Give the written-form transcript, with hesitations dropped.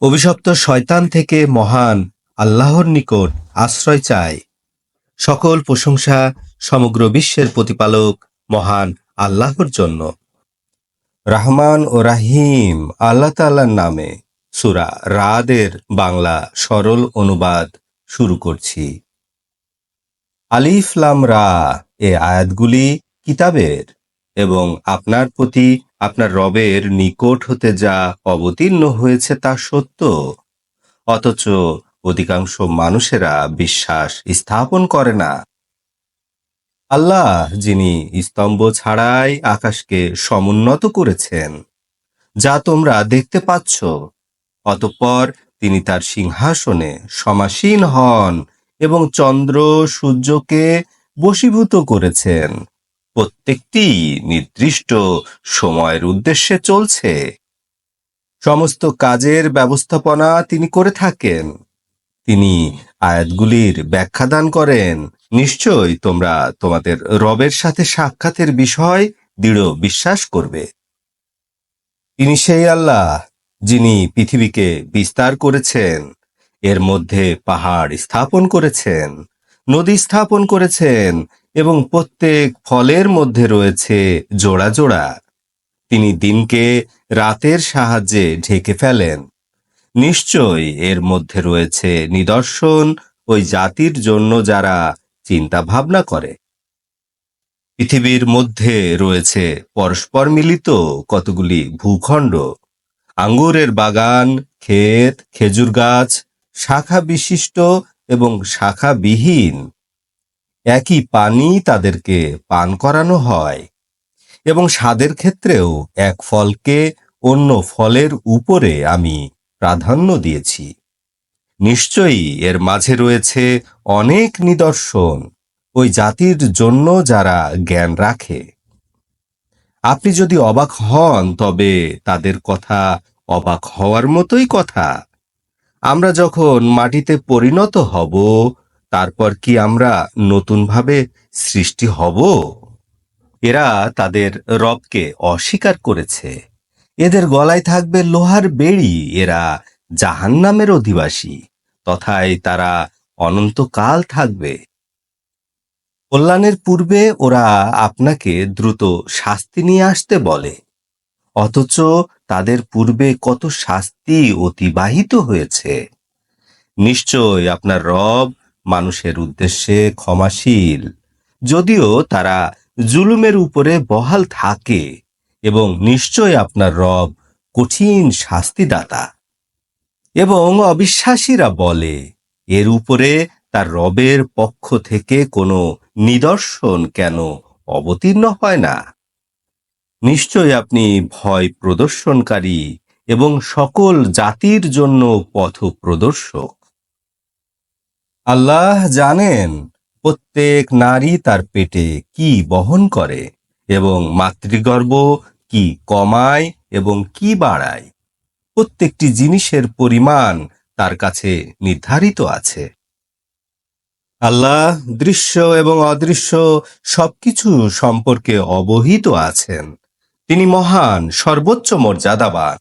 অভিশপ্ত শয়তান থেকে মহান আল্লাহর নিকট আশ্রয় চাই। সকল প্রশংসা সমগ্র বিশ্বের প্রতিপালক মহান আল্লাহর জন্য। রহমান ও রাহিম আল্লাহ তাআলার নামে। সূরা রাদের বাংলা সরল অনুবাদ শুরু করছি। আলিফ লাম রা এ আয়াতগুলি কিতাবের এবং আপনার প্রতি আপনার রবের নিকট হতে যা অবতীর্ণ হয়েছে তা সত্য, অথচ অধিকাংশ মানুষেরা বিশ্বাস স্থাপন করে না। আল্লাহ যিনি স্তম্ভ ছাড়াই আকাশকে সমুন্নত করেছেন, যা তোমরা দেখতে পাচ্ছ, অতঃপর তিনি তার সিংহাসনে সমাসীন হন এবং চন্দ্র সূর্যকে বশীভূত করেছেন। প্রত্যেকটি নির্দিষ্ট সময়ের উদ্দেশ্যে চলছে। সমস্ত কাজের ব্যবস্থাপনা তিনি করে থাকেন। তিনি আয়াতগুলির ব্যাখ্যা দান করেন। নিশ্চয়ই তোমরা তোমাদের রবের সাথে সাক্ষাতের বিষয় দৃঢ় বিশ্বাস করবে। তিনি সেই আল্লাহ যিনি পৃথিবীকে বিস্তার করেছেন, এর মধ্যে পাহাড় স্থাপন করেছেন, নদী স্থাপন করেছেন এবং প্রত্যেক ফলের মধ্যে রয়েছে জোড়া জোড়া। তিনি দিনকে রাতের সাহায্যে ঢেকে ফেলেন। নিশ্চয় এর মধ্যে রয়েছে নিদর্শন ওই জাতির জন্য যারা চিন্তা ভাবনা করে। পৃথিবীর মধ্যে রয়েছে পরস্পর মিলিত কতগুলি ভূখণ্ড, আঙ্গুরের বাগান, ক্ষেত, খেজুর গাছ, শাখা বিশিষ্ট এবং শাখাবিহীন। একই পানি তাদেরকে পান করানো হয় এবং স্বাদের ক্ষেত্রেও এক ফলকে অন্য ফলের উপরে আমি প্রাধান্য দিয়েছি। নিশ্চয়ই এর মাঝে রয়েছে অনেক নিদর্শন ওই জাতির জন্য যারা জ্ঞান রাখে। আপনি যদি অবাক হন তবে তাদের কথা অবাক হওয়ার মতোই কথা। আমরা যখন মাটিতে পরিণত হব, তারপর কি আমরা নতুনভাবে সৃষ্টি হব? এরা তাদের রবকে অস্বীকার করেছে। এদের গলায় থাকবে লোহার বেড়ি। এরা জাহান্নামের অধিবাসী, তথায় তারা অনন্তকাল থাকবে। কল্যাণের পূর্বে ওরা আপনাকে দ্রুত শাস্তি নিয়ে আসতে বলে, অথচ তাদের পূর্বে কত শাস্তি অতিবাহিত হয়েছে। নিশ্চয় আপনার রব মানুষের উদ্দেশ্যে ক্ষমাশীল, যদিও তারা জুলুমের উপরে বহাল থাকে, এবং নিশ্চয় আপনার রব কঠিন শাস্তিদাতা। এবং অবিশ্বাসীরা বলে, এর উপরে তার রবের পক্ষ থেকে কোনো নিদর্শন কেন অবতীর্ণ হয় না? নিশ্চয় আপনি ভয় প্রদর্শনকারী এবং সকল জাতির জন্য পথ প্রদর্শক। আল্লাহ জানেন প্রত্যেক নারী তার পেটে কি বহন করে এবং মাতৃগর্ভ কি কমায় এবং কি বাড়ায়। প্রত্যেকটি জিনিসের পরিমাণ তার কাছে নির্ধারিত আছে। আল্লাহ দৃশ্য এবং অদৃশ্য সবকিছু সম্পর্কে অবহিত আছেন। তিনি মহান, সর্বোচ্চ মর্যাদাবান।